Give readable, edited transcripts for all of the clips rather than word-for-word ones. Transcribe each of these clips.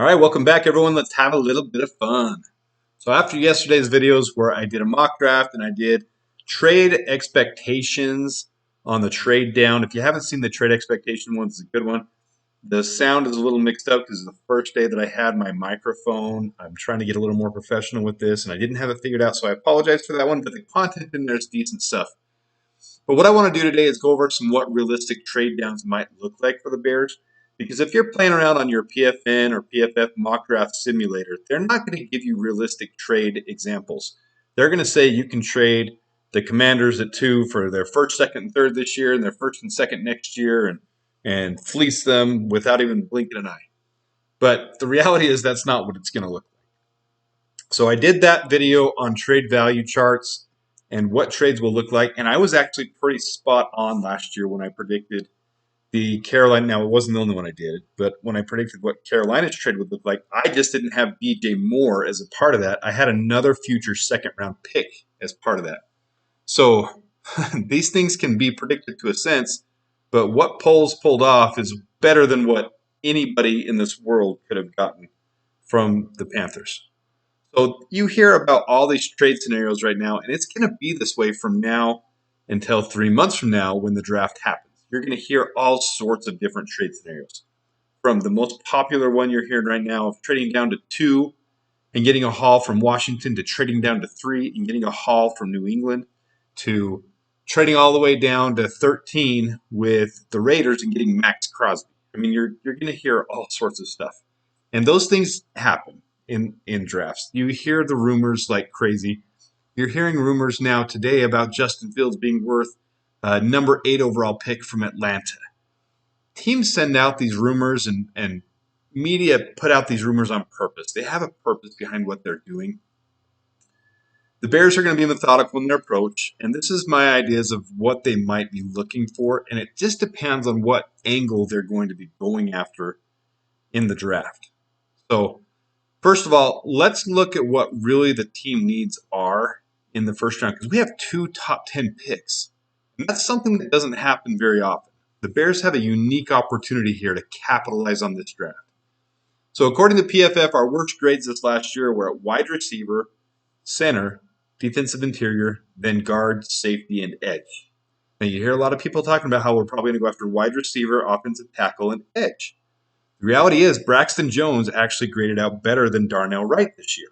All right, welcome back, everyone. Let's have a little bit of fun. So after yesterday's videos where I did a mock draft and I did trade expectations on the trade down. If you haven't seen the trade expectation one, it's a good one. The sound is a little mixed up because it's the first day that I had my microphone. I'm trying to get a little more professional with this, and I didn't have it figured out, so I apologize for that one, but the content in there is decent stuff. But what I want to do today is go over some what realistic trade downs might look like for the Bears. Because if you're playing around on your PFN or PFF mock draft simulator, they're not going to give you realistic trade examples. They're going to say you can trade the Commanders at 2 for their first, second, and third this year and their first and second next year and fleece them without even blinking an eye. But the reality is that's not what it's going to look like. So I did that video on trade value charts and what trades will look like. And I was actually pretty spot on last year when I predicted the Carolina. Now, it wasn't the only one I did, but when I predicted what Carolina's trade would look like, I just didn't have DJ Moore as a part of that. I had another future second round pick as part of that. So these things can be predicted to a sense, but what polls pulled off is better than what anybody in this world could have gotten from the Panthers. So you hear about all these trade scenarios right now, and it's going to be this way from now until 3 months from now when the draft happens. You're going to hear all sorts of different trade scenarios. From the most popular one you're hearing right now of trading down to 2 and getting a haul from Washington to trading down to 3 and getting a haul from New England to trading all the way down to 13 with the Raiders and getting Max Crosby. I mean, you're going to hear all sorts of stuff. And those things happen in drafts. You hear the rumors like crazy. You're hearing rumors now today about Justin Fields being worth number 8 overall pick from Atlanta. Teams send out these rumors and media put out these rumors on purpose. They have a purpose behind what they're doing. The Bears are going to be methodical in their approach, and this is my ideas of what they might be looking for, and it just depends on what angle they're going to be going after in the draft. So, first of all, let's look at what really the team needs are in the first round, because we have 2 top 10 picks, and that's something that doesn't happen very often. The Bears have a unique opportunity here to capitalize on this draft. So according to PFF, our worst grades this last year were at wide receiver, center, defensive interior, then guard, safety, and edge. Now you hear a lot of people talking about how we're probably going to go after wide receiver, offensive tackle, and edge. The reality is Braxton Jones actually graded out better than Darnell Wright this year.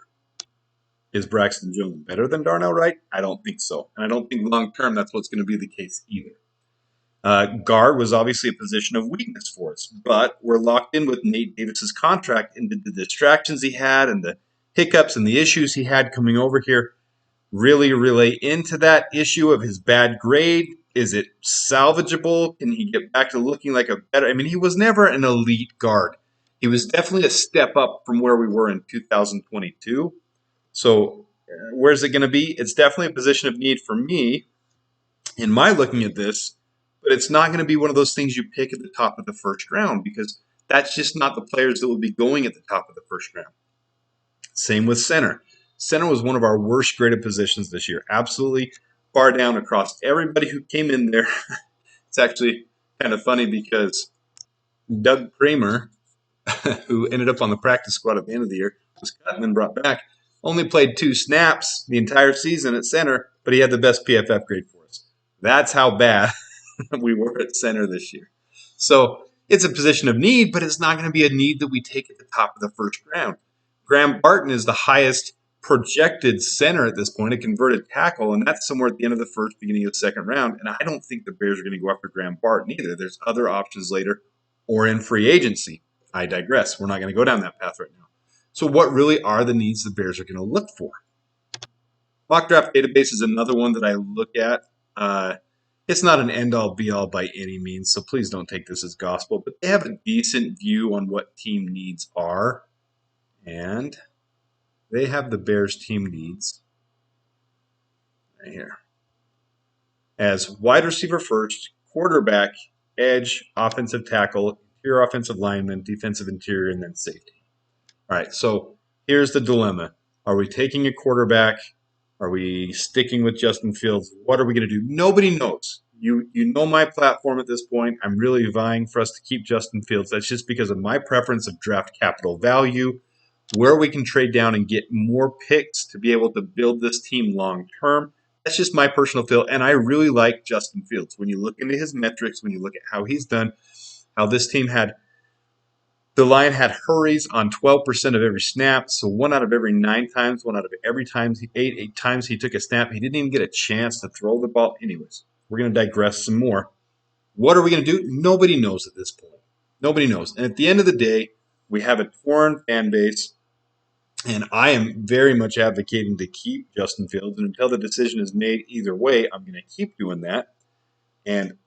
Is Braxton Jones better than Darnell Wright? I don't think so. And I don't think long term that's what's going to be the case either. Guard was obviously a position of weakness for us, but we're locked in with Nate Davis's contract, and the distractions he had and the hiccups and the issues he had coming over here really relay into that issue of his bad grade. Is it salvageable? Can he get back to looking like a better? I mean, he was never an elite guard. He was definitely a step up from where we were in 2022. So where's it going to be? It's definitely a position of need for me in my looking at this, but it's not going to be one of those things you pick at the top of the first round because that's just not the players that will be going at the top of the first round. Same with center. Center was one of our worst graded positions this year. Absolutely bar down across everybody who came in there. It's actually kind of funny because Doug Kramer, who ended up on the practice squad at the end of the year, was cut and then brought back, only played 2 snaps the entire season at center, but he had the best PFF grade for us. That's how bad we were at center this year. So it's a position of need, but it's not going to be a need that we take at the top of the first round. Graham Barton is the highest projected center at this point, a converted tackle, and that's somewhere at the end of the first, beginning of the second round. And I don't think the Bears are going to go after Graham Barton either. There's other options later or in free agency. I digress. We're not going to go down that path right now. So what really are the needs the Bears are going to look for? Mock draft database is another one that I look at. It's not an end-all, be-all by any means, so please don't take this as gospel, but they have a decent view on what team needs are, and they have the Bears team needs right here as wide receiver first, quarterback, edge, offensive tackle, interior offensive lineman, defensive interior, and then safety. All right, so here's the dilemma. Are we taking a quarterback? Are we sticking with Justin Fields? What are we going to do? Nobody knows. You know my platform at this point. I'm really vying for us to keep Justin Fields. That's just because of my preference of draft capital value, where we can trade down and get more picks to be able to build this team long term. That's just my personal feel, and I really like Justin Fields. When you look into his metrics, when you look at how he's done, how this team had the line had hurries on 12% of every snap, so 1 out of every 9 times, 1 out of every eight times he took a snap, he didn't even get a chance to throw the ball. Anyways, we're going to digress some more. What are we going to do? Nobody knows at this point. Nobody knows. And at the end of the day, we have a torn fan base, and I am very much advocating to keep Justin Fields. And until the decision is made either way, I'm going to keep doing that. And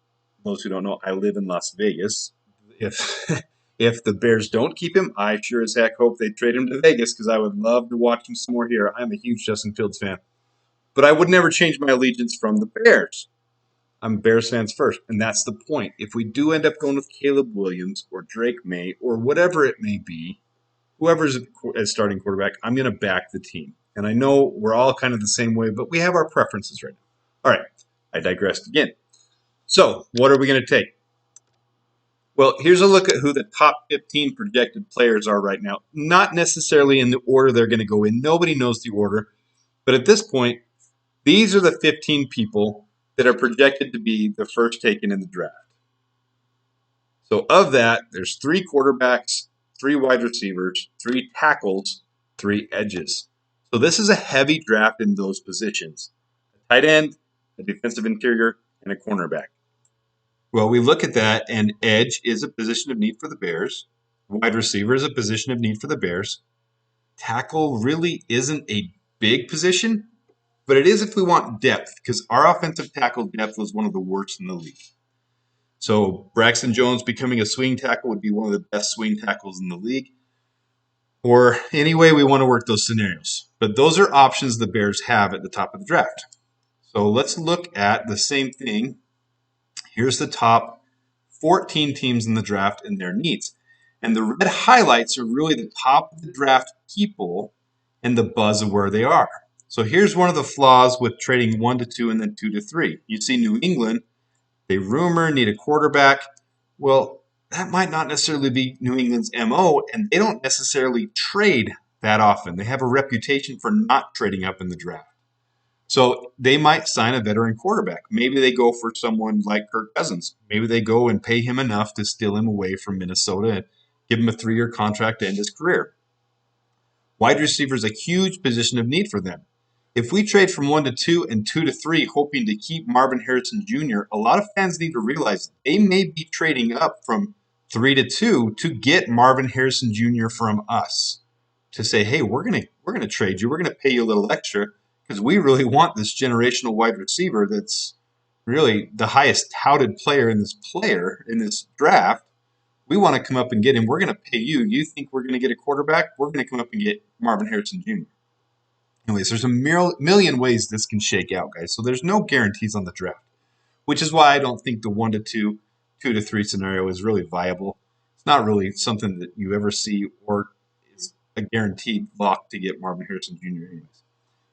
those who don't know, I live in Las Vegas. If if the Bears don't keep him, I sure as heck hope they trade him to Vegas because I would love to watch him some more here. I'm a huge Justin Fields fan. But I would never change my allegiance from the Bears. I'm Bears fans first, and that's the point. If we do end up going with Caleb Williams or Drake May or whatever it may be, whoever's a starting quarterback, I'm going to back the team. And I know we're all kind of the same way, but we have our preferences right now. All right, I digressed again. So, what are we going to take? Well, here's a look at who the top 15 projected players are right now. Not necessarily in the order they're going to go in. Nobody knows the order. But at this point, these are the 15 people that are projected to be the first taken in the draft. So of that, there's 3 quarterbacks, 3 wide receivers, 3 tackles, 3 edges. So this is a heavy draft in those positions. A tight end, a defensive interior, and a cornerback. Well, we look at that, and edge is a position of need for the Bears. Wide receiver is a position of need for the Bears. Tackle really isn't a big position, but it is if we want depth, because our offensive tackle depth was one of the worst in the league. So Braxton Jones becoming a swing tackle would be one of the best swing tackles in the league. Or any way we want to work those scenarios. But those are options the Bears have at the top of the draft. So let's look at the same thing. Here's the top 14 teams in the draft and their needs. And the red highlights are really the top of the draft people and the buzz of where they are. So here's one of the flaws with trading 1 to 2 and then 2 to 3. You see New England, they rumor need a quarterback. Well, that might not necessarily be New England's MO, and they don't necessarily trade that often. They have a reputation for not trading up in the draft. So they might sign a veteran quarterback. Maybe they go for someone like Kirk Cousins. Maybe they go and pay him enough to steal him away from Minnesota and give him a 3-year contract to end his career. Wide receiver is a huge position of need for them. If we trade from 1 to 2 and 2 to 3, hoping to keep Marvin Harrison Jr., a lot of fans need to realize they may be trading up from 3 to 2 to get Marvin Harrison Jr. from us. To say, hey, we're gonna trade you. We're gonna pay you a little extra because we really want this generational wide receiver that's really the highest touted player in this draft. We want to come up and get him. We're going to pay you. You think we're going to get a quarterback? We're going to come up and get Marvin Harrison Jr. Anyways, there's a million ways this can shake out, guys. So there's no guarantees on the draft, which is why I don't think the 1 to 2, 2 to 3 scenario is really viable. It's not really something that you ever see or is a guaranteed lock to get Marvin Harrison Jr. anyways.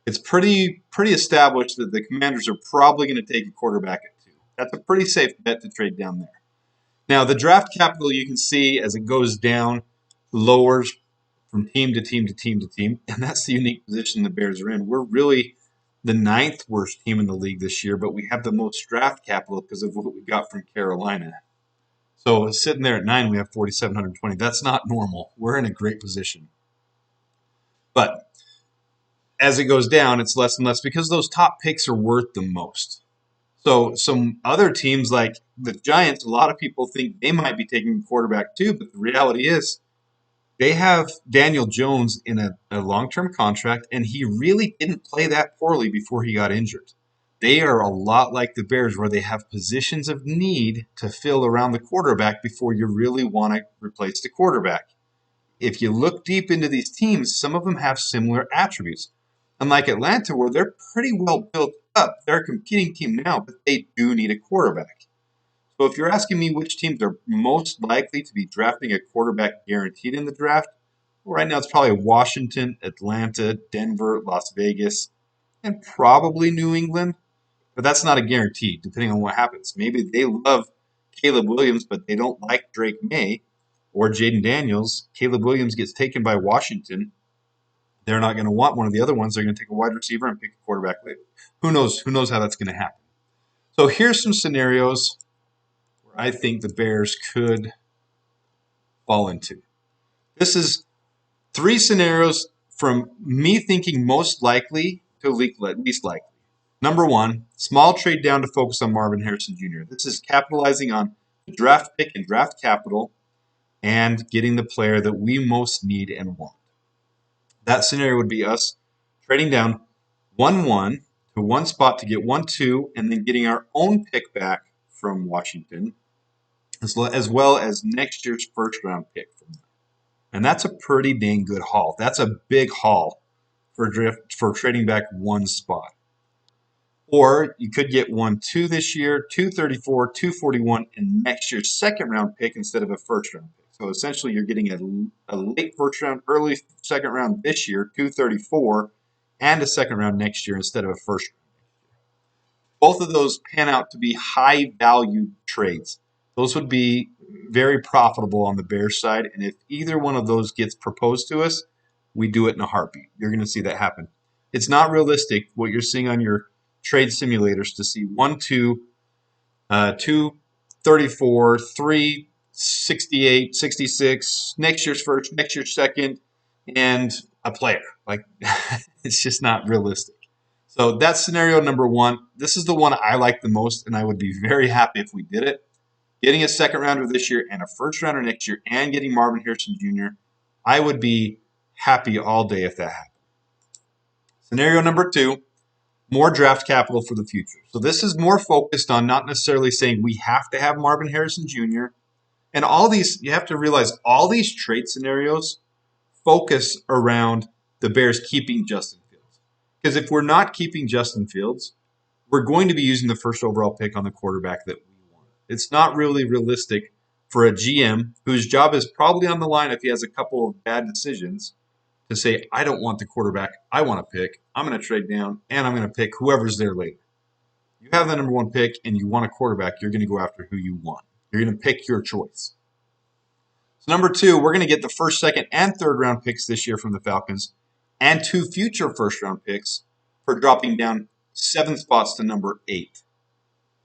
It's pretty established that the Commanders are probably going to take a quarterback at 2. That's a pretty safe bet to trade down there. Now, the draft capital you can see as it goes down lowers from team to team to team to team, and that's the unique position the Bears are in. We're really the 9th worst team in the league this year, but we have the most draft capital because of what we got from Carolina. So sitting there at 9, we have 4,720. That's not normal. We're in a great position. But as it goes down, it's less and less because those top picks are worth the most. So some other teams like the Giants, a lot of people think they might be taking a quarterback too, but the reality is they have Daniel Jones in a long-term contract, and he really didn't play that poorly before he got injured. They are a lot like the Bears where they have positions of need to fill around the quarterback before you really want to replace the quarterback. If you look deep into these teams, some of them have similar attributes. Unlike Atlanta, where they're pretty well built up, they're a competing team now, but they do need a quarterback. So if you're asking me which teams are most likely to be drafting a quarterback guaranteed in the draft, well, right now it's probably Washington, Atlanta, Denver, Las Vegas, and probably New England. But that's not a guarantee, depending on what happens. Maybe they love Caleb Williams, but they don't like Drake May or Jaden Daniels. Caleb Williams gets taken by Washington. They're not going to want one of the other ones. They're going to take a wide receiver and pick a quarterback later. Who knows? Who knows how that's going to happen? So here's some scenarios where I think the Bears could fall into. This is 3 scenarios from me thinking most likely to least likely. Number 1, small trade down to focus on Marvin Harrison Jr. This is capitalizing on the draft pick and draft capital and getting the player that we most need and want. That scenario would be us trading down 1-1 to one spot to get 1-2 and then getting our own pick back from Washington, as well as next year's first round pick from them. And that's a pretty dang good haul. That's a big haul for trading back one spot. Or you could get 1-2 this year, 234, 241, and next year's second round pick instead of a first round pick. So essentially you're getting a late first round, early second round this year, 234, and a second round next year instead of a first round. Both of those pan out to be high value trades. Those would be very profitable on the Bears side. And if either one of those gets proposed to us, we do it in a heartbeat. You're going to see that happen. It's not realistic what you're seeing on your trade simulators to see 1-2, 234, 3, 68, 66, next year's first, next year's second, and a player. Like, it's just not realistic. So that's scenario number 1. This is the one I like the most, and I would be very happy if we did it. Getting a second rounder this year and a first rounder next year and getting Marvin Harrison Jr., I would be happy all day if that happened. Scenario number 2, more draft capital for the future. So this is more focused on not necessarily saying we have to have Marvin Harrison Jr. And all these, you have to realize all these trade scenarios focus around the Bears keeping Justin Fields. Because if we're not keeping Justin Fields, we're going to be using the first overall pick on the quarterback that we want. It's not really realistic for a GM whose job is probably on the line if he has a couple of bad decisions to say, I don't want the quarterback I want to pick. I'm going to trade down, and I'm going to pick whoever's there later. You have the number 1 pick, and you want a quarterback, you're going to go after who you want. You're going to pick your choice. So number 2, we're going to get the first, second, and third round picks this year from the Falcons and 2 future first round picks for dropping down 7 spots to number 8.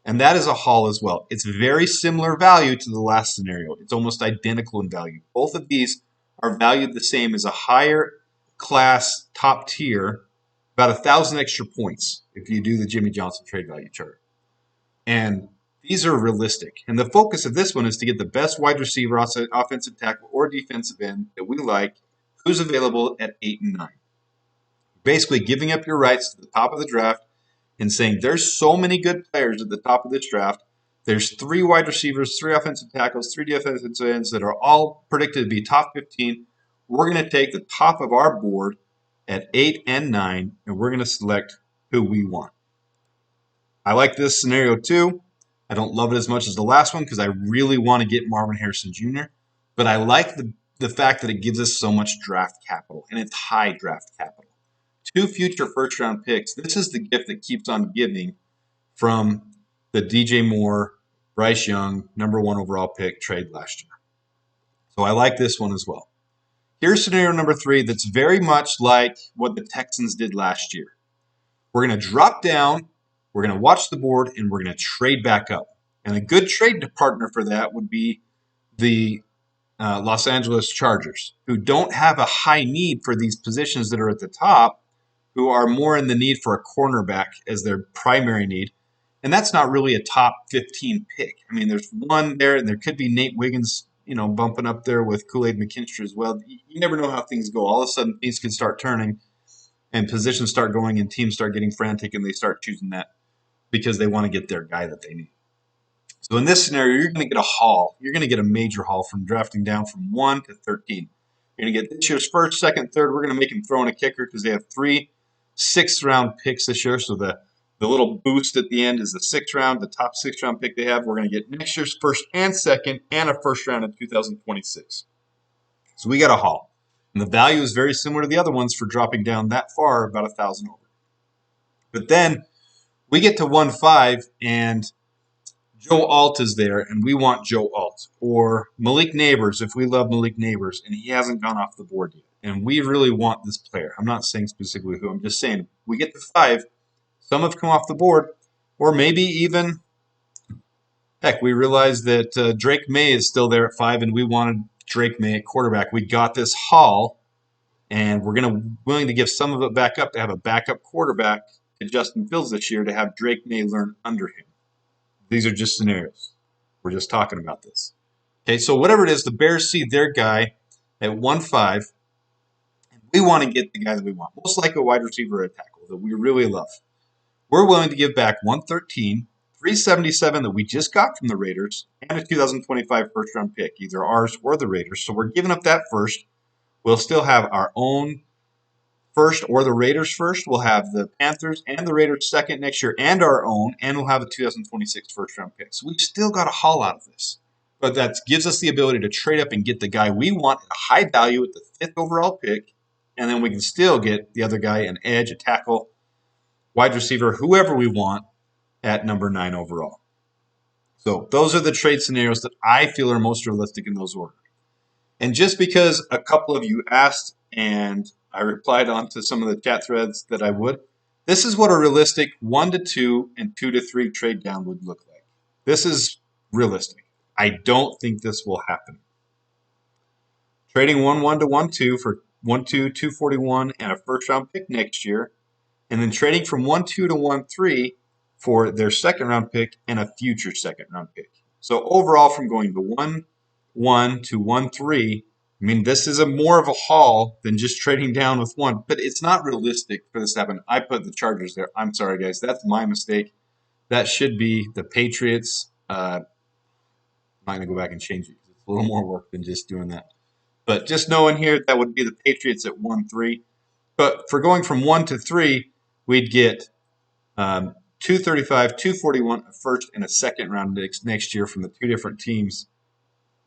And that is a haul as well. It's very similar value to the last scenario. It's almost identical in value. Both of these are valued the same as a higher class top tier, about 1,000 extra points if you do the Jimmy Johnson trade value chart. And these are realistic. And the focus of this one is to get the best wide receiver, offensive tackle, or defensive end that we like, who's available at 8 and 9. Basically giving up your rights to the top of the draft and saying there's so many good players at the top of this draft. There's 3 wide receivers, 3 offensive tackles, 3 defensive ends that are all predicted to be top 15. We're going to take the top of our board at 8 and 9, and we're going to select who we want. I like this scenario too. I don't love it as much as the last one because I really want to get Marvin Harrison Jr., but I like the fact that it gives us so much draft capital, and it's high draft capital. 2 future first-round picks. This is the gift that keeps on giving from the DJ Moore, Bryce Young, number 1 overall pick trade last year. So I like this one as well. Here's scenario number 3 that's very much like what the Texans did last year. We're going to drop down, we're going to watch the board, and we're going to trade back up. And a good trade partner for that would be the Los Angeles Chargers, who don't have a high need for these positions that are at the top, who are more in the need for a cornerback as their primary need. And that's not really a top 15 pick. I mean, there's one there, and there could be Nate Wiggins, bumping up there with Kool-Aid McKinstry as well. You never know how things go. All of a sudden, things can start turning, and positions start going, and teams start getting frantic, and they start choosing that because they want to get their guy that they need. So in this scenario, you're going to get a haul. You're going to get a major haul from drafting down from 1 to 13. You're going to get this year's first, second, third. We're going to make them throw in a kicker because they have 3 6th-round picks this year. So the little boost at the end is the 6th round, the top 6th-round pick they have. We're going to get next year's first and second and a first round in 2026. So we got a haul. And the value is very similar to the other ones for dropping down that far, about 1,000 over. But then We get to 1-5 and Joe Alt is there, and we want Joe Alt. Or Malik Neighbors, if we love Malik Neighbors, and he hasn't gone off the board yet. And we really want this player. I'm not saying specifically who. I'm just saying we get to 5. Some have come off the board. Or maybe even, heck, we realize that Drake May is still there at 5, and we wanted Drake May at quarterback. We got this haul, and we're willing to give some of it back up to have a backup quarterback to Justin Fields this year to have Drake May learn under him. These are just scenarios. We're just talking about this. Okay, so whatever it is, the Bears see their guy at 1-5, and we want to get the guy that we want. Most likely a wide receiver or a tackle that we really love. We're willing to give back 113, 377 that we just got from the Raiders, and a 2025 first-round pick, either ours or the Raiders. So we're giving up that first. We'll still have our own first or the Raiders first. We'll have the Panthers and the Raiders second next year and our own, and we'll have a 2026 first-round pick. So we've still got a haul out of this. But that gives us the ability to trade up and get the guy we want at a high value at the 5th overall pick, and then we can still get the other guy an edge, a tackle, wide receiver, whoever we want at number 9 overall. So those are the trade scenarios that I feel are most realistic in those orders. And just because a couple of you asked and I replied on to some of the chat threads that I would, this is what a realistic 1-2 and 2-3 trade down would look like. This is realistic. I don't think this will happen. Trading 1-1 to 1-2 for 1-2, 241 and a first round pick next year, and then trading from 1-2 to 1-3 for their second round pick and a future second round pick. So overall, from going to 1-1 to 1-3, I mean, this is more of a haul than just trading down with one, but it's not realistic for this to happen. I put the Chargers there. I'm sorry, guys. That's my mistake. That should be the Patriots. I'm not going to go back and change it because it's a little more work than just doing that. But just knowing here, that would be the Patriots at 1-3. But for going from 1 to 3, we'd get 235, 241, a first and a second round next year from the two different teams.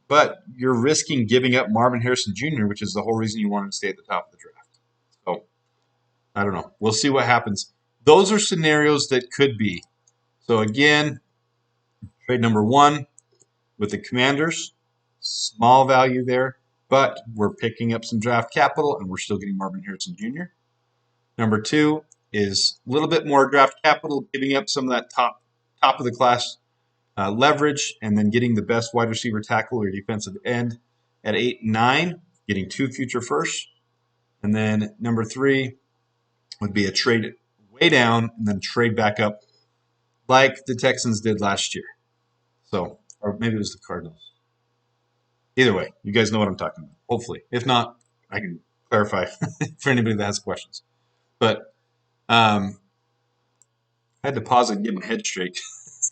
But you're risking giving up Marvin Harrison Jr., which is the whole reason you wanted to stay at the top of the draft. So, I don't know. We'll see what happens. Those are scenarios that could be. So, again, trade number 1 with the Commanders. Small value there, but we're picking up some draft capital, and we're still getting Marvin Harrison Jr. Number 2 is a little bit more draft capital, giving up some of that top of the class leverage, and then getting the best wide receiver, tackle, or defensive end at 8 and 9, getting 2 future firsts. And then number 3 would be a trade way down and then trade back up like the Texans did last year. So, or maybe it was the Cardinals. Either way, you guys know what I'm talking about, hopefully. If not, I can clarify for anybody that has questions. But I had to pause and get my head straight.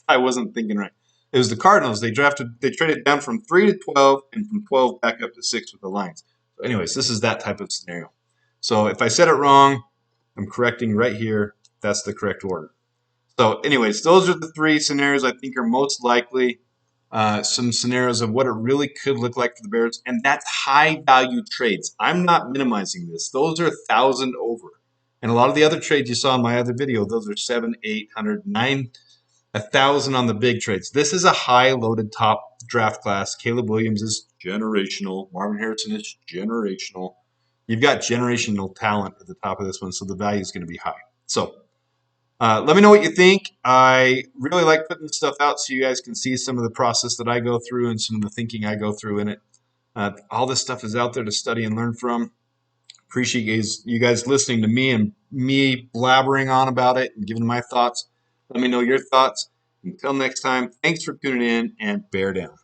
I wasn't thinking right. It was the Cardinals. They traded down from 3 to 12 and from 12 back up to 6 with the Lions. So anyways, this is that type of scenario. So if I said it wrong, I'm correcting right here. That's the correct order. So anyways, those are the 3 scenarios I think are most likely. Some scenarios of what it really could look like for the Bears, and that's high-value trades. I'm not minimizing this. Those are 1,000 over. And a lot of the other trades you saw in my other video, those are 700, 800, 900, 1,000 on the big trades. This is a high-loaded top draft class. Caleb Williams is generational. Marvin Harrison is generational. You've got generational talent at the top of this one, so the value is going to be high. So let me know what you think. I really like putting this stuff out so you guys can see some of the process that I go through and some of the thinking I go through in it. All this stuff is out there to study and learn from. Appreciate you guys listening to me and me blabbering on about it and giving my thoughts. Let me know your thoughts. Until next time, thanks for tuning in and bear down.